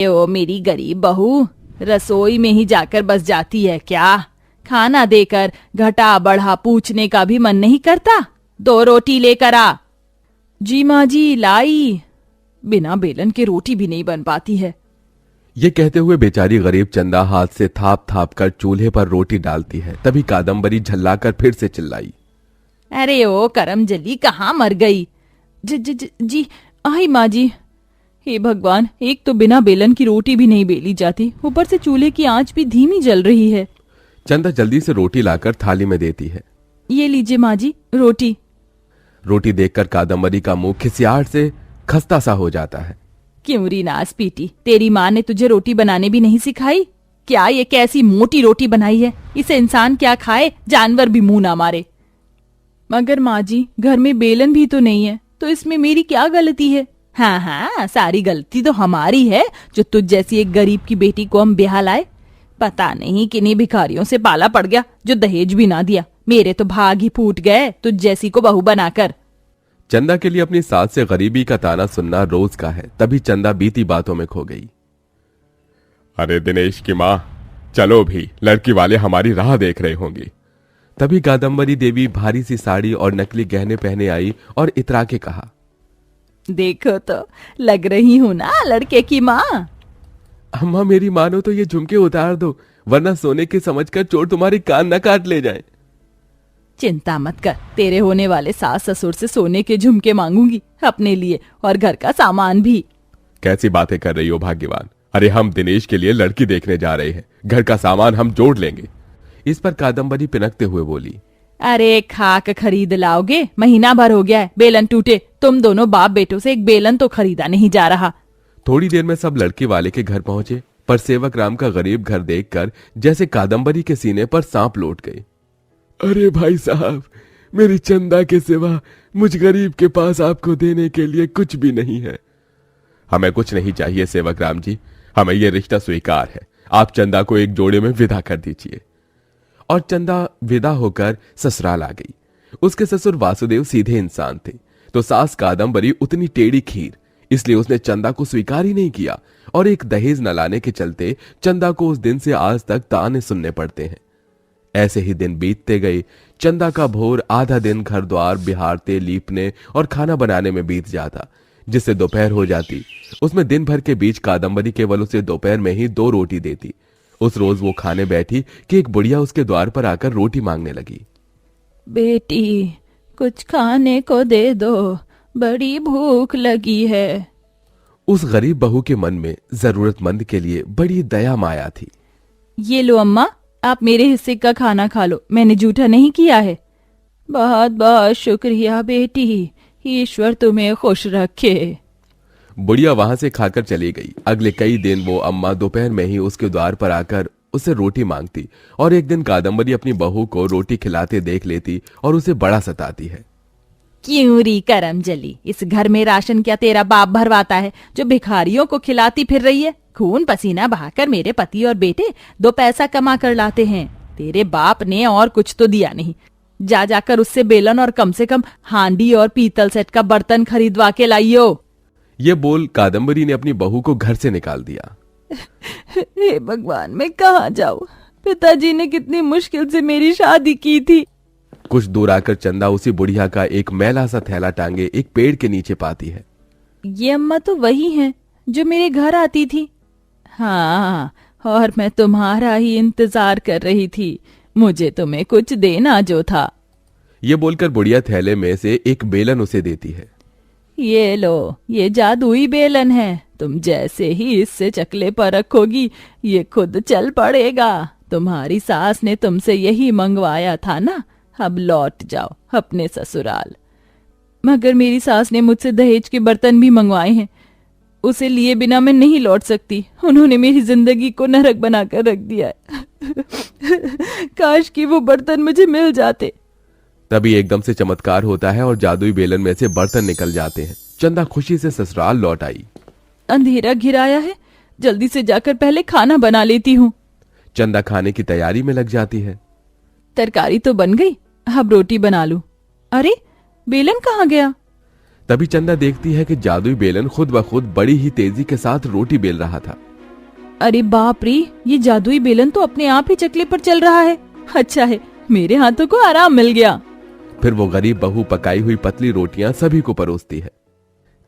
ओ मेरी गरीब बहू, रसोई में ही जाकर बस जाती है क्या? खाना देकर घटा बढ़ा पूछने का भी मन नहीं करता? 2 रोटी लेकर आ। जी माँ जी, लाई। बिना बेलन के रोटी भी नहीं बन पाती है। ये कहते हुए बेचारी गरीब चंदा हाथ से थाप थाप कर चूल्हे पर रोटी डालती है। तभी कादम्बरी झल्लाकर फिर से चिल्लाई, अरे ओ करमजली, कहाँ मर गई? जी आई माँ जी। हे भगवान, एक तो बिना बेलन की रोटी भी नहीं बेली जाती, ऊपर से चूल्हे की आंच भी धीमी जल रही है। चंदा जल्दी से रोटी लाकर थाली में देती है। ये लीजिए माँ जी, रोटी। रोटी देखकर कादम्बरी का मुंह खिसियाहट से खस्ता सा हो जाता है। क्यों री नास पीटी, तेरी माँ ने तुझे रोटी बनाने भी नहीं सिखाई क्या? ये कैसी मोटी रोटी बनाई है, इसे इंसान क्या खाए, जानवर भी मुंह ना मारे। मगर माँ जी, घर में बेलन भी तो नहीं है, तो इसमें मेरी क्या गलती है? हाँ, सारी गलती तो हमारी है जो तुझ जैसी एक गरीब की बेटी को हम ब्याह लाए। पता नहीं किन्हीं भिखारियों से पाला पड़ गया जो दहेज भी ना दिया। मेरे तो भाग ही फूट गए तुझ जैसी को बहू बनाकर। चंदा के लिए अपनी सास से गरीबी का ताना सुनना रोज का है। तभी चंदा बीती बातों में खो गई। अरे दिनेश की माँ, चलो भी, लड़की वाले हमारी राह देख रहे होंगे। तभी कादम्बरी देवी भारी सी साड़ी और नकली गहने पहने आई और इतरा के कहा, देखो तो लग रही हूँ ना लड़के की माँ। अम्मा मेरी मानो तो ये झुमके उतार दो, वरना सोने के समझकर चोर तुम्हारी कान न काट ले जाए। चिंता मत कर, तेरे होने वाले सास ससुर से सोने के झुमके मांगूंगी, अपने लिए और घर का सामान भी। कैसी बातें कर रही हो भाग्यवान? अरे हम दिनेश के लिए लड़की देखने जा रहे हैं, घर का सामान हम जोड़ लेंगे। इस पर कादम्बरी पिनकते हुए बोली, अरे खाक खरीद लाओगे? महीना भर हो गया है बेलन टूटे, तुम दोनों बाप बेटों से एक बेलन तो खरीदा नहीं जा रहा। थोड़ी देर में सब लड़के वाले के घर पहुंचे, पर सेवक राम का गरीब घर देखकर जैसे कादम्बरी के सीने पर सांप लौट गए। अरे भाई साहब, मेरी चंदा के सिवा मुझ गरीब के पास आपको देने के लिए कुछ भी नहीं है। हमें कुछ नहीं चाहिए सेवक राम जी, हमें यह रिश्ता स्वीकार है। आप चंदा को एक जोड़े में विदा कर दीजिए। और चंदा विदा होकर ससुराल आ गई। उसके ससुर वासुदेव सीधे इंसान थे, तो सास कादम्बरी उतनी टेढ़ी खीर, इसलिए उसने चंदा को स्वीकार ही नहीं किया और एक दहेज न लाने के चलते चंदा को उस दिन से आज तक ताने सुनने पड़ते हैं। ऐसे ही दिन बीतते गए। चंदा का भोर आधा दिन घर द्वार बिहारते, लीपने और खाना बनाने में बीत जाता, जिससे दोपहर हो जाती। उसमें दिन भर के बीच कादम्बरी केवल उसे दोपहर में ही 2 रोटी देती। उस रोज वो खाने बैठी कि एक बुढ़िया उसके द्वार पर आकर रोटी मांगने लगी। बेटी, कुछ खाने को दे दो, बड़ी भूख लगी है। उस गरीब बहू के मन में जरूरतमंद के लिए बड़ी दया माया थी। ये लो अम्मा, आप मेरे हिस्से का खाना खा लो, मैंने जूठा नहीं किया है। बहुत बहुत शुक्रिया बेटी, ईश्वर तुम्हें खुश रखे। बुढ़िया वहां से खाकर चली गई। अगले कई दिन वो अम्मा दोपहर में ही उसके द्वार पर आकर उससे रोटी मांगती और एक दिन कादम्बरी अपनी बहू को रोटी खिलाते देख लेती और उसे बड़ा सताती है। क्यों री करमजली, इस घर में राशन क्या तेरा बाप भरवाता है जो भिखारियों को खिलाती फिर रही है? खून पसीना बहाकर मेरे पति और बेटे 2 पैसा कमा कर लाते हैं। तेरे बाप ने और कुछ तो दिया नहीं। जा जाकर उससे बेलन और कम से कम हांडी और पीतल सेट का बर्तन खरीदवा के लाइयो। ये बोल कादम्बरी ने अपनी बहू को घर से निकाल दिया। हे भगवान, मैं कहाँ जाऊँ? पिताजी ने कितनी मुश्किल से मेरी शादी की थी। कुछ दूर आकर चंदा उसी बुढ़िया का एक मैला सा थैला टांगे एक पेड़ के नीचे पाती है। ये अम्मा तो वही हैं जो मेरे घर आती थी। हाँ, और मैं तुम्हारा ही इंतजार कर रही थी, मुझे तुम्हें कुछ देना जो था। ये बोलकर बुढ़िया थैले में से एक बेलन उसे देती है। ये लो, ये जादुई बेलन है, तुम जैसे ही इससे चकले पर रखोगी ये खुद चल पड़ेगा। तुम्हारी सास ने तुमसे यही मंगवाया था ना, अब लौट जाओ अपने ससुराल। मगर मेरी सास ने मुझसे दहेज के बर्तन भी मंगवाए हैं, उसे लिए बिना मैं नहीं लौट सकती। उन्होंने मेरी जिंदगी को नरक बनाकर रख दिया है। काश कि वो बर्तन मुझे मिल जाते। तभी एकदम से चमत्कार होता है और जादुई बेलन में से बर्तन निकल जाते हैं। चंदा खुशी से ससुराल लौट आई। अंधेरा घिराया है, जल्दी से जाकर पहले खाना बना लेती हूँ। चंदा खाने की तैयारी में लग जाती है। तरकारी तो बन गई, अब रोटी बना लूं। अरे बेलन कहाँ गया? तभी चंदा देखती है कि जादुई बेलन खुद ब खुद बड़ी ही तेजी के साथ रोटी बेल रहा था। अरे बाप रे, ये जादुई बेलन तो अपने आप ही चकले पर चल रहा है। अच्छा है, मेरे हाथों को आराम मिल गया। फिर वो गरीब बहू पकाई हुई पतली रोटियां सभी को परोसती है।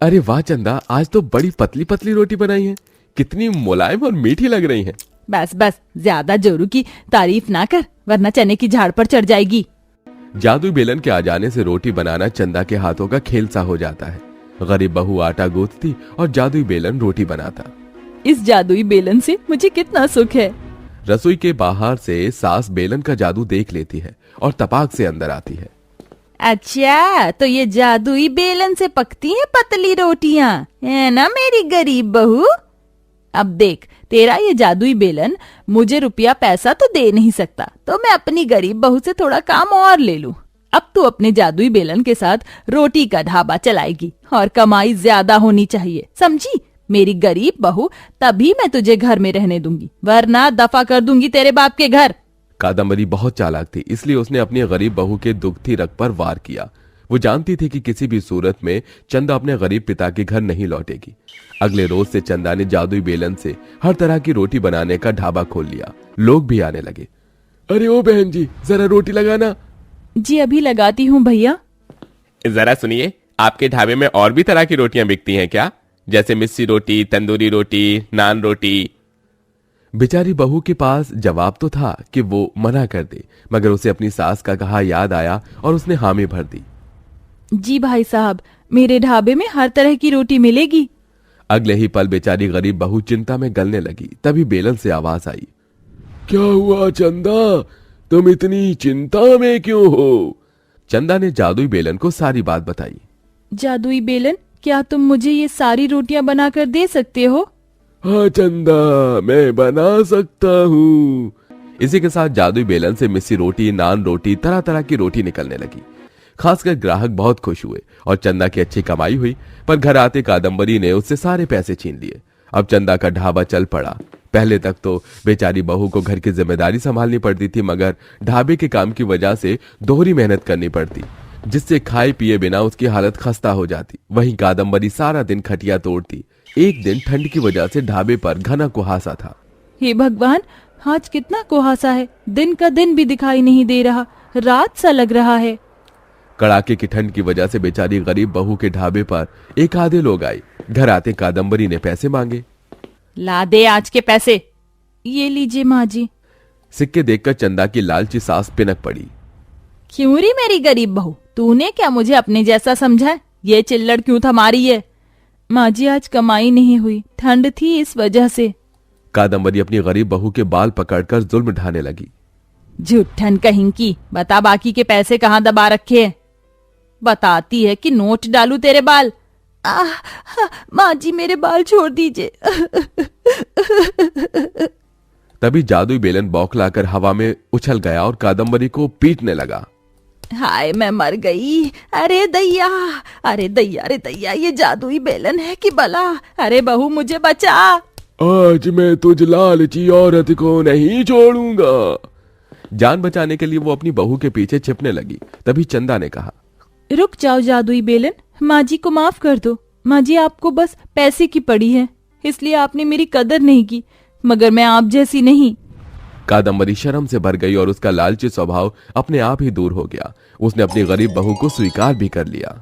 अरे वाह चंदा, आज तो बड़ी पतली पतली रोटी बनाई है, कितनी मुलायम और मीठी लग रही है। बस बस, ज्यादा जोरू की तारीफ ना कर, वरना चने की झाड़ पर चढ़ जाएगी। जादुई बेलन के आ जाने से रोटी बनाना चंदा के हाथों का खेल सा हो जाता है। गरीब बहू आटा गूंथती और जादुई बेलन रोटी बनाता। इस जादुई बेलन से मुझे कितना सुख है। रसोई के बाहर से सास बेलन का जादू देख लेती है और तपाक से अंदर आती है। अच्छा, तो ये जादुई बेलन से पकती हैं पतली रोटियां, है ना मेरी गरीब बहू? अब देख, तेरा ये जादुई बेलन मुझे रुपया पैसा तो दे नहीं सकता, तो मैं अपनी गरीब बहू से थोड़ा काम और ले लूं। अब तू अपने जादुई बेलन के साथ रोटी का ढाबा चलाएगी और कमाई ज्यादा होनी चाहिए, समझी मेरी गरीब बहू? तभी मैं तुझे घर में रहने दूंगी, वरना दफा कर दूंगी तेरे बाप के घर। कादम्बरी बहुत चालाक थी, इसलिए उसने अपनी गरीब बहू के दुखती रग पर वार किया। वो जानती थी कि किसी भी सूरत में चंदा अपने गरीब पिता के घर नहीं लौटेगी। अगले रोज से चंदा ने जादुई बेलन से हर तरह की रोटी बनाने का ढाबा खोल लिया। लोग भी आने लगे। अरे ओ बहन जी, जरा रोटी लगाना। जी अभी लगाती हूँ भैया। जरा सुनिए, आपके ढाबे में और भी तरह की रोटियां बिकती हैं क्या? जैसे मिस्सी रोटी, तंदूरी रोटी, नान रोटी। बेचारी बहू के पास जवाब तो था कि वो मना कर दे, मगर उसे अपनी सास का कहा याद आया और उसने हामी भर दी। जी भाई साहब, मेरे ढाबे में हर तरह की रोटी मिलेगी। अगले ही पल बेचारी गरीब बहू चिंता में गलने लगी। तभी बेलन से आवाज आई। क्या हुआ चंदा, तुम इतनी चिंता में क्यों हो? चंदा ने जादुई बेलन को सारी बात बताई। जादुई बेलन, क्या तुम मुझे ये सारी रोटियां बनाकर दे सकते हो? हाँ चंदा, मैं बना सकता हूँ। इसी के साथ जादुई बेलन से मिस्सी रोटी, नान रोटी, तरह तरह की रोटी निकलने लगी। खासकर ग्राहक बहुत खुश हुए और चंदा की अच्छी कमाई हुई। पर घर आते कादम्बरी ने उससे सारे पैसे छीन लिए। अब चंदा का ढाबा चल पड़ा। पहले तक तो बेचारी बहू को घर की जिम्मेदारी संभालनी पड़ती थी, मगर ढाबे के काम की वजह से दोहरी मेहनत करनी पड़ती, जिससे खाए पिए बिना उसकी हालत खस्ता हो जाती। वहीं कादम्बरी सारा दिन खटिया तोड़ती। एक दिन ठंड की वजह से ढाबे पर घना कुहासा था। हे भगवान, आज कितना कुहासा है, दिन का दिन भी दिखाई नहीं दे रहा, रात सा लग रहा है। कड़ाके की ठंड की वजह से बेचारी गरीब बहू के ढाबे पर एक आधे लोग आए। घर आते कादम्बरी ने पैसे मांगे। ला दे आज के पैसे। ये लीजिए माँ जी। सिक्के देखकर चंदा की लालची सास पिनक पड़ी। क्यों री मेरी गरीब बहू, तूने क्या मुझे अपने जैसा समझा है? ये चिल्लड़ क्यों थमा रही है? माँ जी, आज कमाई नहीं हुई, ठंड थी इस वजह से। कादम्बरी अपनी गरीब बहू के बाल पकड़कर जुल्म ढाने लगी। झूठन कहीं की, बता बाकी के पैसे कहाँ दबा रखे हैं? बताती है कि नोट डालू तेरे बाल। माँ जी, मेरे बाल छोड़ दीजिए। तभी जादुई बेलन बौखलाकर हवा में उछल गया और कादम्बरी को पीटने लगा। हाय, मैं मर गई। अरे दैया, अरे दैया, अरे दैया, ये जादुई बेलन है कि बला? अरे बहू, मुझे बचा। आज मैं तुझ लालची औरत को नहीं छोड़ूंगा। जान बचाने के लिए वो अपनी बहू के पीछे छिपने लगी। तभी चंदा ने कहा, रुक जाओ जादुई बेलन, माँ जी को माफ कर दो। माँ जी, आपको बस पैसे की पड़ी है, इसलिए आपने मेरी कदर नहीं की, मगर मैं आप जैसी नहीं। कादम्बरी शर्म से भर गई और उसका लालची स्वभाव अपने आप ही दूर हो गया। उसने अपनी गरीब बहू को स्वीकार भी कर लिया।